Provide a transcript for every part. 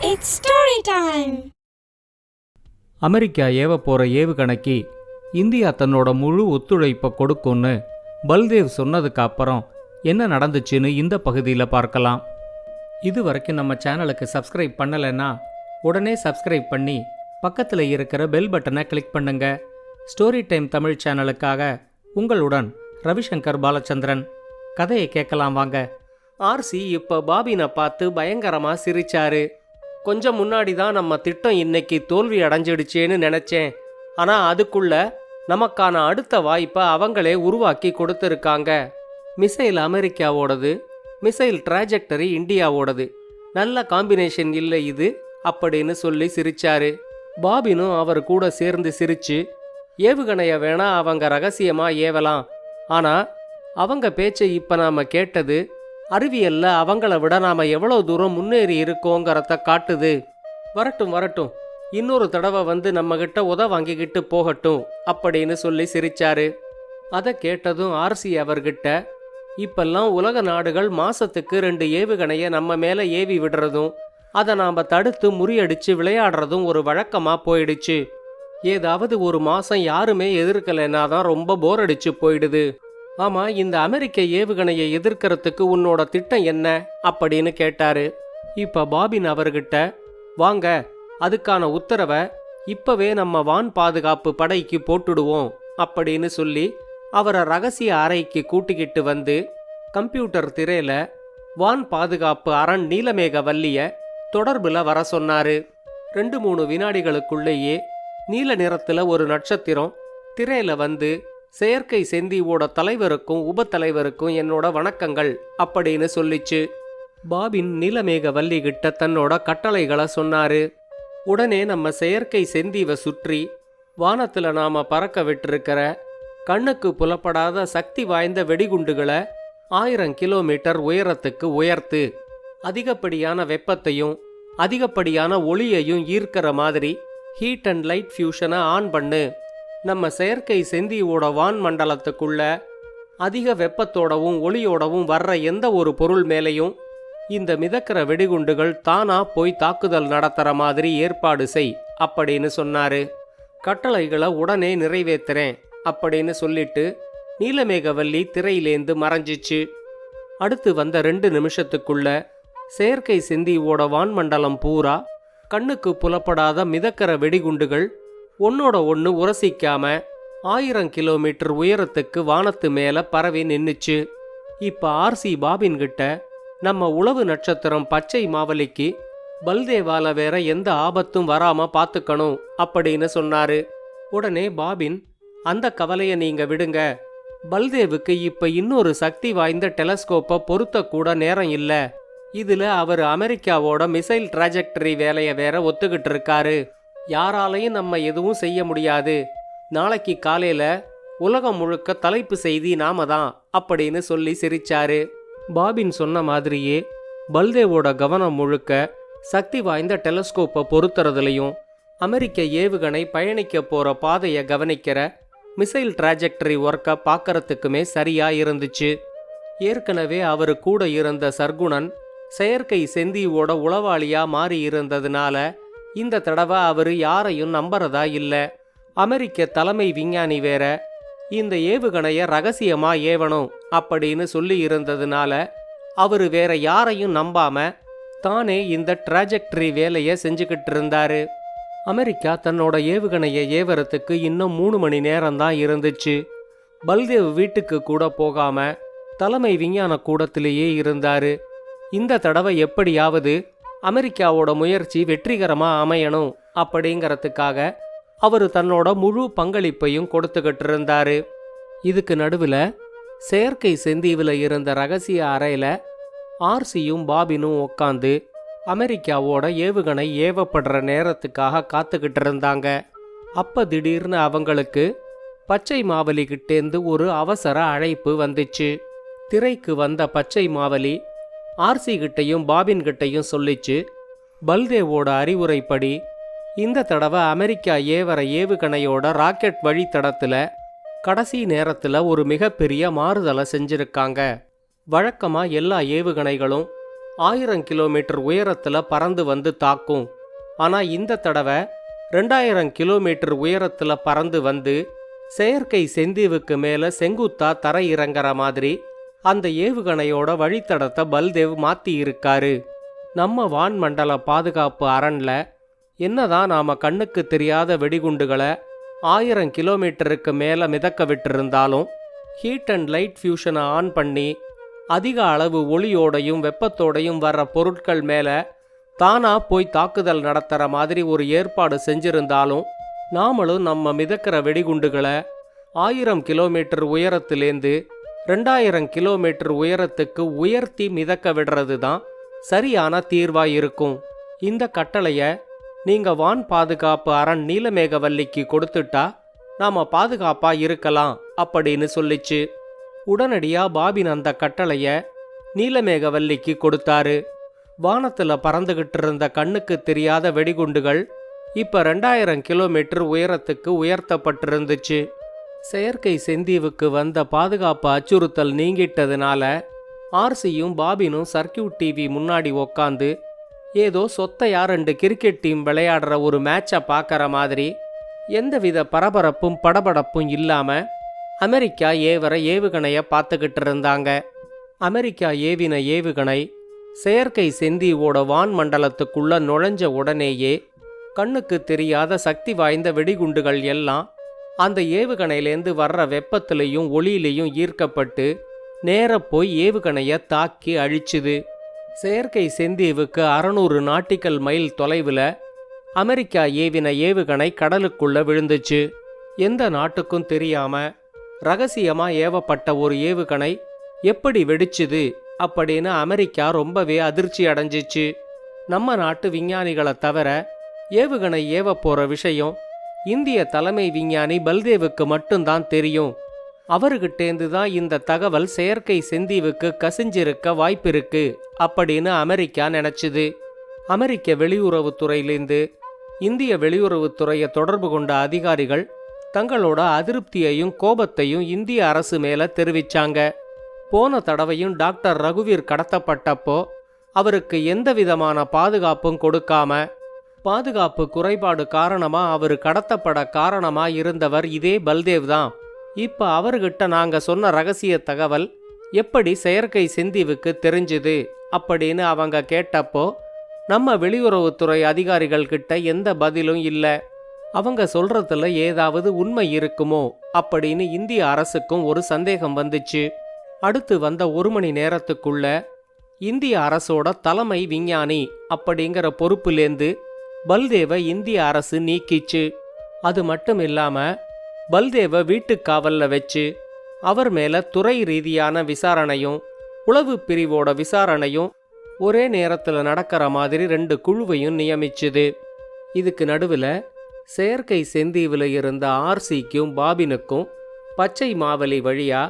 It's story time. America ஏவ போற ஏவுகணைக்கு India தன்னோட முழு ஒத்துழைப்பை கொடுக்கும்னு பல்தேவ் சொன்னதுக்கு அப்புறம் என்ன நடந்துச்சுன்னு இந்த பகுதியில் பார்க்கலாம். இது வரைக்கும் நம்ம சேனலுக்கு சப்ஸ்கிரைப் பண்ணலைன்னா உடனே சப்ஸ்கிரைப் பண்ணி பக்கத்தில் இருக்கிற பெல் பட்டனை கிளிக் பண்ணுங்க. ஸ்டோரி டைம் தமிழ் சேனலுக்காக உங்களுடன் ரவிசங்கர் பாலச்சந்திரன். கதையை கேட்கலாம் வாங்க. ஆர்சி இப்போ பாபினை பார்த்து பயங்கரமாக சிரிச்சாரு. கொஞ்சம் முன்னாடி தான் நம்ம திட்டம் இன்னைக்கு தோல்வி அடைஞ்சிடுச்சேன்னு நினச்சேன். ஆனால் அதுக்குள்ள நமக்கான அடுத்த வாய்ப்பை அவங்களே உருவாக்கி கொடுத்துருக்காங்க. மிசைல் அமெரிக்காவோடது, மிசைல் ட்ராஜெக்டரி இந்தியாவோடது. நல்ல காம்பினேஷன் இல்லை இது அப்படின்னு சொல்லி சிரிச்சாரு. பாபினும் அவர் கூட சேர்ந்து சிரிச்சு, ஏவுகணைய வேணா அவங்க ரகசியமாக ஏவலாம், ஆனால் அவங்க பேச்சை இப்போ நாம் கேட்டது அறிவியல்ல அவங்கள விட நாம் எவ்வளோ தூரம் முன்னேறி இருக்கோங்கிறத காட்டுது. வரட்டும் வரட்டும், இன்னொரு தடவை வந்து நம்மகிட்ட வாங்கிக்கிட்டு போகட்டும் அப்படின்னு சொல்லி சிரிச்சாரு. அதை கேட்டதும் ஆர்சி அவர்கிட்ட, இப்பெல்லாம் உலக நாடுகள் மாசத்துக்கு 2 ஏவுகணையை நம்ம மேலே ஏவி விடுறதும் அதை நாம் தடுத்து முறியடிச்சு விளையாடுறதும் ஒரு வழக்கமாக போயிடுச்சு. ஏதாவது ஒரு மாதம் யாருமே எதிர்க்கலைன்னா தான் ரொம்ப போர் அடிச்சு போயிடுது. ஆமாம், இந்த அமெரிக்க ஏவுகணையை எதிர்க்கிறதுக்கு உன்னோட திட்டம் என்ன அப்படின்னு கேட்டாரு. இப்போ பாபின் அவர்கிட்ட, வாங்க அதுக்கான உத்தரவை இப்பவே நம்ம வான் பாதுகாப்பு படைக்கு போட்டுடுவோம் அப்படின்னு சொல்லி அவரை ரகசிய அறைக்கு கூட்டிக்கிட்டு வந்து கம்ப்யூட்டர் திரையில வான் பாதுகாப்பு அரண் நீலமேக வல்லிய தொடர்புல வர சொன்னாரு. 2-3 வினாடிகளுக்குள்ளேயே நீல நிறத்துல ஒரு நட்சத்திரம் திரையில வந்து, செயற்கை செந்தியோட தலைவருக்கும் உபத்தலைவருக்கும் என்னோட வணக்கங்கள் அப்படின்னு சொல்லிச்சு. பாபின் நீலமேக வள்ளி கிட்ட தன்னோட கட்டளைகளை சொன்னாரு. உடனே நம்ம செயற்கை செந்தீவை சுற்றி வானத்துல நாம பறக்க விட்டிருக்கிற கண்ணுக்கு புலப்படாத சக்தி வாய்ந்த வெடிகுண்டுகளை 1000 கிலோமீட்டர் உயரத்துக்கு உயர்த்து, அதிகப்படியான வெப்பத்தையும் அதிகப்படியான ஒளியையும் ஈர்க்கிற மாதிரி ஹீட் அண்ட் லைட் ஃபியூஷனை ஆன் பண்ணு. நம்ம செயற்கை செந்தியோட வான் மண்டலத்துக்குள்ள அதிக வெப்பத்தோடவும் ஒளியோடவும் வர்ற எந்த ஒரு பொருள் மேலையும் இந்த மிதக்கிற வெடிகுண்டுகள் தானா போய் தாக்குதல் நடத்துற மாதிரி ஏற்பாடு செய் அப்படின்னு சொன்னாரு. கட்டளைகளை உடனே நிறைவேற்றுறேன் அப்படின்னு சொல்லிட்டு நீலமேகவல்லி திரையிலேந்து மறைஞ்சிச்சு. அடுத்து வந்த 2 நிமிஷத்துக்குள்ள செயற்கை செந்தியோட வான்மண்டலம் பூரா கண்ணுக்கு புலப்படாத மிதக்கிற வெடிகுண்டுகள் ஒன்னோட ஒன்று உரசிக்காம 1000 கிலோமீட்டர் உயரத்துக்கு வானத்து மேல பரவி நின்னுச்சு. இப்ப ஆர்சி பாபின் கிட்ட, நம்ம உளவு நட்சத்திரம் பச்சை மாவலிக்கு பல்தேவால வேற எந்த ஆபத்தும் வராம பாத்துக்கணும் அப்படின்னு சொன்னாரு. உடனே பாபின், அந்த கவலையை நீங்க விடுங்க, பல்தேவுக்கு இப்ப இன்னொரு சக்தி வாய்ந்த டெலஸ்கோப்பை பொருத்த கூட நேரம் இல்ல. இதுல அவர் அமெரிக்காவோட மிசைல் ட்ராஜெக்டரி வேலையை வேற ஒத்துக்கிட்டு இருக்காரு. யாராலையும் நம்ம எதுவும் செய்ய முடியாது. நாளைக்கு காலையில உலகம் முழுக்க தலைப்பு செய்தி நாம தான் அப்படின்னு சொல்லி சிரிச்சாரு. பாபின் சொன்ன மாதிரியே பல்தேவோட கவனம் முழுக்க சக்தி வாய்ந்த டெலஸ்கோப்பை பொருத்துறதுலையும் அமெரிக்க ஏவுகணை பயணிக்க போற பாதையை கவனிக்கிற மிசைல் ட்ராஜெக்டரி ஒர்க்கை பார்க்கறதுக்குமே சரியா இருந்துச்சு. ஏற்கனவே அவரு கூட இருந்த சர்குணன் செயற்கை செந்தியோட உளவாளியா மாறி இருந்ததுனால இந்த தடவை அவரு யாரையும் நம்புறதா இல்ல. அமெரிக்க தலைமை விஞ்ஞானி வேற இந்த ஏவுகணைய ரகசியமா ஏவணும் அப்படின்னு சொல்லி இருந்ததுனால அவரு வேற யாரையும் நம்பாம தானே இந்த ட்ராஜெக்டரி வேலையை செஞ்சுக்கிட்டு இருந்தாரு. அமெரிக்கா தன்னோட ஏவுகணையை ஏவறதுக்கு இன்னும் 3 மணி நேரம் தான் இருந்துச்சு. பல்தேவ் வீட்டுக்கு கூட போகாம தலைமை விஞ்ஞான கூடத்திலேயே இருந்தாரு. இந்த தடவை எப்படியாவது அமெரிக்காவோட முயற்சி வெற்றிகரமா அமையணும் அப்படிங்கிறதுக்காக அவரு தன்னோட முழு பங்களிப்பையும் கொடுத்துக்கிட்டு இருந்தாரு. இதுக்கு நடுவில் செயற்கை செந்தீவில் இருந்த ரகசிய அறையில ஆர்சியும் பாபினும் உட்காந்து அமெரிக்காவோட ஏவுகணை ஏவப்படுற நேரத்துக்காக காத்துக்கிட்டு இருந்தாங்க. அப்ப திடீர்னு அவங்களுக்கு பச்சை மாவலி கிட்டேந்து ஒரு அவசர அழைப்பு வந்துச்சு. திரைக்கு வந்த பச்சை மாவலி ஆர்சி கிட்டையும் பாபின் கிட்டையும் சொல்லிச்சு, பல்தேவோட அறிவுரைப்படி இந்த தடவை அமெரிக்கா ஏவர ஏவுகணையோட ராக்கெட் வழித்தடத்துல கடைசி நேரத்துல ஒரு மிகப்பெரிய மாறுதலை செஞ்சிருக்காங்க. வழக்கமா எல்லா ஏவுகணைகளும் 1000 கிலோமீட்டர் உயரத்துல பறந்து வந்து தாக்கும். ஆனா இந்த தடவை 2000 கிலோமீட்டர் உயரத்துல பறந்து வந்து செயற்கை செந்தீவுக்கு மேல செங்குத்தா தரை இறங்குற மாதிரி அந்த ஏவுகணையோட வழித்தடத்தை பல்தேவ் மாத்தி இருக்காரு. நம்ம வான்மண்டல பாதுகாப்பு அரண்ல என்னதான் நாம கண்ணுக்கு தெரியாத வெடிகுண்டுகளை 1000 கிலோமீட்டருக்கு மேல மிதக்க விட்டிருந்தாலும் ஹீட் அண்ட் லைட் ஃபியூஷனை ஆன் பண்ணி அதிக அளவு ஒளியோடையும் வெப்பத்தோடையும் வர்ற பொருட்கள் மேல தானா போய் தாக்குதல் நடத்துற மாதிரி ஒரு ஏற்பாடு செஞ்சிருந்தாலும் நாமளும் நம்ம மிதக்கிற வெடிகுண்டுகளை 1000 கிலோமீட்டர் உயரத்திலேந்து 2000 கிலோமீட்டர் உயரத்துக்கு உயர்த்தி மிதக்க விடுறது தான் சரியான தீர்வா இருக்கும். இந்த கட்டளைய நீங்க வான் பாதுகாப்பு அரண் நீலமேகவல்லிக்கு கொடுத்துட்டா நாம பாதுகாப்பா இருக்கலாம் அப்படின்னு சொல்லிச்சு. உடனடியா பாபின் அந்த கட்டளைய நீலமேகவல்லிக்கு கொடுத்தாரு. வானத்துல பறந்துகிட்டு இருந்த கண்ணுக்கு தெரியாத வெடிகுண்டுகள் இப்ப 2000 கிலோமீட்டர் உயரத்துக்கு உயர்த்தப்பட்டிருந்துச்சு. செயற்கை செந்தீவுக்கு வந்த பாதுகாப்பு அச்சுறுத்தல் நீங்கிட்டதுனால ஆர்சியும் பாபினும் சர்க்கியூட் டிவி முன்னாடி உக்காந்து ஏதோ சொத்தையா 2 கிரிக்கெட் டீம் விளையாடுற ஒரு மேட்சை பார்க்கற மாதிரி எந்தவித பரபரப்பும் படபடப்பும் இல்லாம அமெரிக்கா ஏவர ஏவுகணைய பார்த்துக்கிட்டு இருந்தாங்க. அமெரிக்கா ஏவின ஏவுகணை செயற்கை செந்தீவோட வான் மண்டலத்துக்குள்ள நுழைஞ்ச உடனேயே கண்ணுக்கு தெரியாத சக்தி வாய்ந்த வெடிகுண்டுகள் எல்லாம் அந்த ஏவுகணையிலேருந்து வர்ற வெப்பத்திலையும் ஒளியிலையும் ஈர்க்கப்பட்டு நேர போய் ஏவுகணைய தாக்கி அழிச்சுது. செயற்கை செந்தீவுக்கு 600 நாட்டிக்கல் மைல் தொலைவில் அமெரிக்கா ஏவின ஏவுகணை கடலுக்குள்ள விழுந்துச்சு. எந்த நாட்டுக்கும் தெரியாம ரகசியமா ஏவப்பட்ட ஒரு ஏவுகணை எப்படி வெடிச்சுது அப்படின்னு அமெரிக்கா ரொம்பவே அதிர்ச்சி அடைஞ்சிச்சு. நம்ம நாட்டு விஞ்ஞானிகளை தவிர ஏவுகணை ஏவ போற விஷயம் இந்திய தலைமை விஞ்ஞானி பல்தேவுக்கு மட்டும்தான் தெரியும். அவர்கிட்டேந்து தான் இந்த தகவல் செயற்கை செந்தீவுக்கு கசிஞ்சிருக்க வாய்ப்பிருக்கு அப்படின்னு அமெரிக்கா நினைச்சுது. அமெரிக்க வெளியுறவுத்துறையிலேருந்து இந்திய வெளியுறவுத்துறையை தொடர்பு கொண்ட அதிகாரிகள் தங்களோட அதிருப்தியையும் கோபத்தையும் இந்திய அரசு மேல தெரிவிச்சாங்க. போன தடவையும் டாக்டர் ரகுவீர் கடத்தப்பட்டப்போ அவருக்கு எந்த விதமான பாதுகாப்பும் கொடுக்காம பாதுகாப்பு குறைபாடு காரணமா அவரு கடத்தப்பட காரணமா இருந்தவர் இதே பல்தேவ் தான். இப்ப அவர்கிட்ட நாங்க சொன்ன ரகசிய தகவல் எப்படி செயற்கை செந்தீவுக்கு தெரிஞ்சுது அப்படின்னு அவங்க கேட்டப்போ நம்ம வெளியுறவுத்துறை அதிகாரிகள் கிட்ட எந்த பதிலும் இல்லை. அவங்க சொல்றதுல ஏதாவது உண்மை இருக்குமோ அப்படின்னு இந்திய அரசுக்கும் ஒரு சந்தேகம் வந்துச்சு. அடுத்து வந்த 1 மணி நேரத்துக்குள்ள இந்திய அரசோட தலைமை விஞ்ஞானி அப்படிங்கிற பொறுப்புலேந்து பல்தேவை இந்திய அரசு நீக்கிச்சு. அது மட்டும் இல்லாம பல்தேவை வீட்டுக்காவல்ல வச்சு அவர் மேல துறை ரீதியான விசாரணையும் உளவு பிரிவோட விசாரணையும் ஒரே நேரத்தில் நடக்கிற மாதிரி 2 குழுவையும் நியமிச்சுது. இதுக்கு நடுவில் செயற்கை செந்தீவில் இருந்த ஆர்சிக்கும் பாபினுக்கும் பச்சை மாவலி வழியா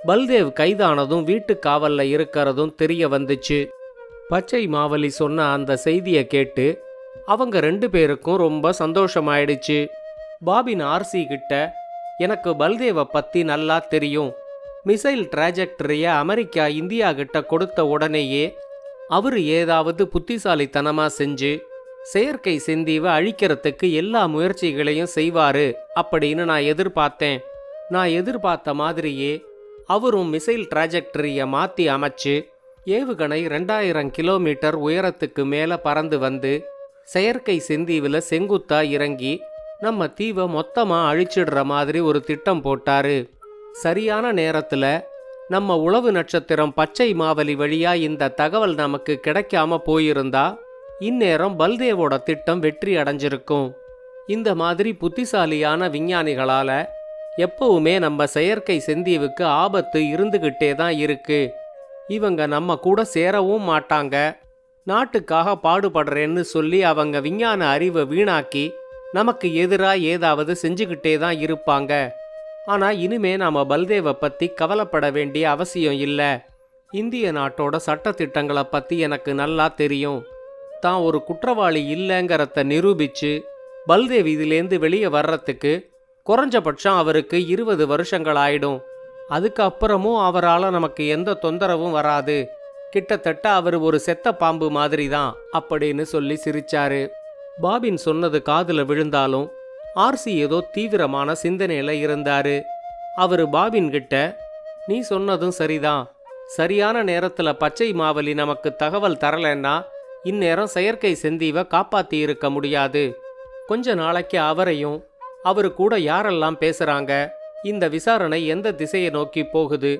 பல்தேவ் கைதானதும் வீட்டுக்காவல்ல இருக்கிறதும் தெரிய வந்துச்சு. பச்சை மாவலி சொன்ன அந்த செய்தியை கேட்டு அவங்க 2 பேருக்கும் ரொம்ப சந்தோஷமாயிடுச்சு. பாபின் ஆர்சி கிட்ட எனக்கு பல்தேவை பத்தி நல்லா தெரியும். மிசைல் டிராஜெக்டரிய அமெரிக்கா இந்தியா கிட்ட கொடுத்த உடனேயே அவரு ஏதாவது புத்திசாலித்தனமா செஞ்சு செயற்கை செந்தீவை அழிக்கிறதுக்கு எல்லா முயற்சிகளையும் செய்வாரு அப்படின்னு நான் எதிர்பார்த்தேன். நான் எதிர்பார்த்த மாதிரியே அவரும் மிசைல் டிராஜெக்டரிய மாத்தி அமைச்சு ஏவுகணை 2000 கிலோமீட்டர் உயரத்துக்கு மேல பறந்து வந்து செயற்கை செந்தீவில் செங்குத்தா இறங்கி நம்ம தீவை மொத்தமா அழிச்சிடுற மாதிரி ஒரு திட்டம் போட்டாரு. சரியான நேரத்துல நம்ம உளவு நட்சத்திரம் பச்சை மாவலி வழியா இந்த தகவல் நமக்கு கிடைக்காம போயிருந்தா இந்நேரம் பல்தேவோட திட்டம் வெற்றி அடைஞ்சிருக்கும். இந்த மாதிரி புத்திசாலியான விஞ்ஞானிகளால எப்பவுமே நம்ம செயற்கை செந்தீவுக்கு ஆபத்து இருந்துகிட்டே தான் இருக்கு. இவங்க நம்ம கூட சேரவும் மாட்டாங்க. நாட்டுக்காக பாடுபடுறேன்னு சொல்லி அவங்க விஞ்ஞான அறிவை வீணாக்கி நமக்கு எதிராக ஏதாவது செஞ்சுக்கிட்டே தான் இருப்பாங்க. ஆனா இனிமே நாம பல்தேவை பத்தி கவலைப்பட வேண்டிய அவசியம் இல்லை. இந்திய நாட்டோட சட்டத்திட்டங்களை பத்தி எனக்கு நல்லா தெரியும். தான் ஒரு குற்றவாளி இல்லைங்கிறத நிரூபிச்சு பல்தேவ் இதிலேருந்து வெளியே வர்றதுக்கு குறைஞ்சபட்சம் அவருக்கு 20 வருஷங்கள் ஆயிடும். அதுக்கப்புறமும் அவரால் நமக்கு எந்த தொந்தரவும் வராது. கிட்டத்தட்ட அவர் ஒரு செத்த பாம்பு மாதிரி தான் அப்படின்னு சொல்லி சிரிச்சாரு. பாபின் சொன்னது காதுல விழுந்தாலும் ஆர்சி ஏதோ தீவிரமான சிந்தனையில இருந்தாரு. அவரு பாபின் கிட்ட, நீ சொன்னதும் சரிதான், சரியான நேரத்துல பச்சை மாவலி நமக்கு தகவல் தரலன்னா இந்நேரம் செயற்கை செந்தீவை காப்பாத்தி இருக்க முடியாது. கொஞ்ச நாளைக்கு அவரையும் அவரு கூட யாரெல்லாம் பேசுறாங்க, இந்த விசாரணை எந்த திசையை நோக்கி போகுது,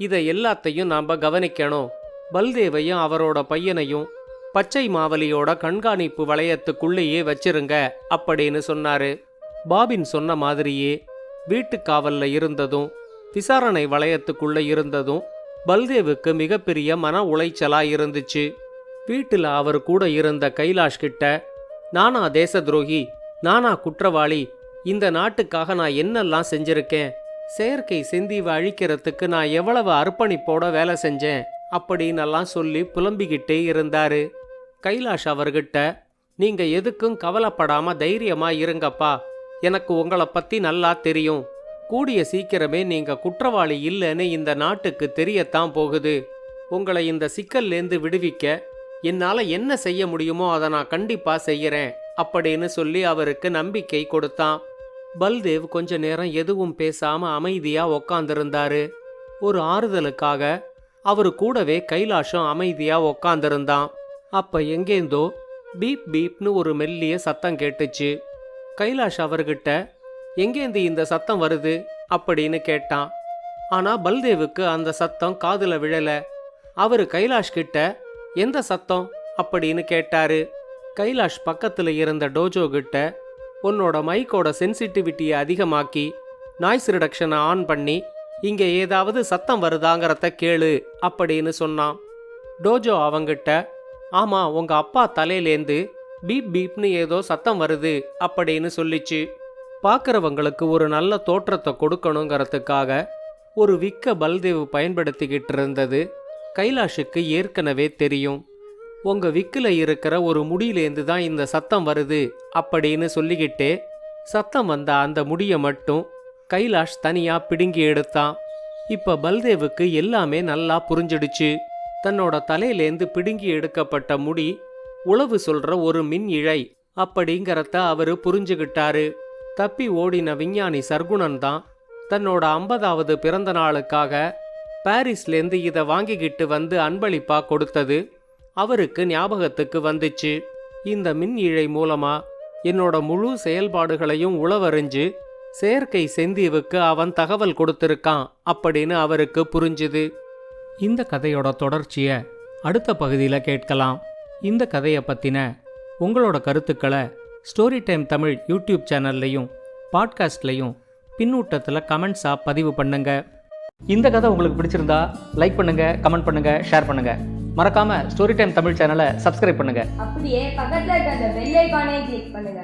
இதை எல்லாத்தையும் நாம கவனிக்கணும். பல்தேவையும் அவரோட பையனையும் பச்சை மாவலியோட கண்காணிப்பு வளையத்துக்குள்ளேயே வச்சிருங்க அப்படின்னு சொன்னாரு. பாபின் சொன்ன மாதிரியே வீட்டுக்காவல்ல இருந்ததும் விசாரணை வளையத்துக்குள்ள இருந்ததும் பல்தேவுக்கு மிகப்பெரிய மன உளைச்சலா இருந்துச்சு. வீட்டுல அவர் கூட இருந்த கைலாஷ் கிட்ட, நானா தேச துரோகி, நானா குற்றவாளி, இந்த நாட்டுக்காக நான் என்னெல்லாம் செஞ்சிருக்கேன், செயற்கை செந்தீவை அழிக்கிறதுக்கு நான் எவ்வளவு அர்ப்பணிப்போட வேலை செஞ்சேன் அப்படின்னெல்லாம் சொல்லி புலம்பிக்கிட்டே இருந்தாரு. கைலாஷ் அவர்கிட்ட, நீங்க எதுக்கும் கவலைப்படாம தைரியமா இருங்கப்பா, எனக்கு உங்களை பத்தி நல்லா தெரியும், கூடிய சீக்கிரமே நீங்க குற்றவாளி இல்லைன்னு இந்த நாட்டுக்கு தெரியத்தான் போகுது, உங்களை இந்த சிக்கல்லேருந்து விடுவிக்க என்னால என்ன செய்ய முடியுமோ அதை நான் கண்டிப்பா செய்யறேன் அப்படின்னு சொல்லி அவருக்கு நம்பிக்கை கொடுத்தான். பல்தேவ் கொஞ்ச நேரம் எதுவும் பேசாம அமைதியா உக்காந்துருந்தாரு. ஒரு ஆறுதலுக்காக அவரு கூடவே கைலாஷம் அமைதியா உக்காந்துருந்தான். அப்ப எங்கேந்தோ பீப் பீப்னு ஒரு மெல்லிய சத்தம் கேட்டுச்சு. கைலாஷ் அவர்கிட்ட, எங்கேந்து இந்த சத்தம் வருது அப்படின்னு கேட்டான். ஆனா பல்தேவுக்கு அந்த சத்தம் காதுல விழல. அவரு கைலாஷ் கிட்ட, எந்த சத்தம் அப்படின்னு கேட்டாரு. கைலாஷ் பக்கத்துல இருந்த டோஜோ கிட்ட, உன்னோட மைக்கோட சென்சிட்டிவிட்டியை அதிகமாக்கி நாய்ஸ் ரிடக்ஷனை ஆன் பண்ணி இங்க ஏதாவது சத்தம் வருதாங்கிறத கேளு அப்படின்னு சொன்னான். டோஜோ அவங்கிட்ட, ஆமா, உங்க அப்பா தலையிலேந்து பீப் பீப்னு ஏதோ சத்தம் வருது அப்படின்னு சொல்லிச்சு. பார்க்கறவங்களுக்கு ஒரு நல்ல தோற்றத்தை கொடுக்கணுங்கிறதுக்காக ஒரு விக்க பல்தேவ் பயன்படுத்திக்கிட்டு இருந்தது கைலாஷுக்கு ஏற்கனவே தெரியும். உங்க விக்கில் இருக்கிற ஒரு முடியிலேந்து தான் இந்த சத்தம் வருது அப்படின்னு சொல்லிக்கிட்டே சத்தம் வந்த அந்த முடியை மட்டும் கைலாஷ் தனியா பிடுங்கி எடுத்தான். இப்ப பல்தேவுக்கு எல்லாமே நல்லா புரிஞ்சிடுச்சு. தன்னோட தலையிலேந்து பிடுங்கி எடுக்கப்பட்ட முடி உளவு சொல்ற ஒரு மின் இழை அப்படிங்கிறத அவரு புரிஞ்சுகிட்டாரு. தப்பி ஓடின விஞ்ஞானி சர்குணன் தான் தன்னோட 50வது பிறந்த நாளுக்காக பாரிஸ்லேருந்து இதை வாங்கிக்கிட்டு வந்து அன்பளிப்பா கொடுத்தது அவருக்கு ஞாபகத்துக்கு வந்துச்சு. இந்த மின் இழை மூலமா என்னோட முழு செயல்பாடுகளையும் உளவறிஞ்சு செயற்கை செந்தீவுக்கு அவன் தகவல் கொடுத்திருக்கான் அப்படின்னு அவருக்கு புரிஞ்சுது. இந்த கதையோட தொடர்ச்சியை அடுத்த பகுதியில் கேட்கலாம். இந்த கதையை பற்றின உங்களோட கருத்துக்களை ஸ்டோரி டைம் தமிழ் யூடியூப் சேனல்லையும் பாட்காஸ்ட்லையும் பின்னூட்டத்தில் கமெண்ட்ஸாக பதிவு பண்ணுங்க. இந்த கதை உங்களுக்கு பிடிச்சிருந்தா லைக் பண்ணுங்க, கமெண்ட் பண்ணுங்க, ஷேர் பண்ணுங்க. மறக்காம ஸ்டோரி டைம் தமிழ் சேனலை சப்ஸ்கிரைப் பண்ணுங்க. அப்படியே பக்கத்துல இருக்க அந்த பெல் ஐகானை கிளிக் பண்ணுங்க.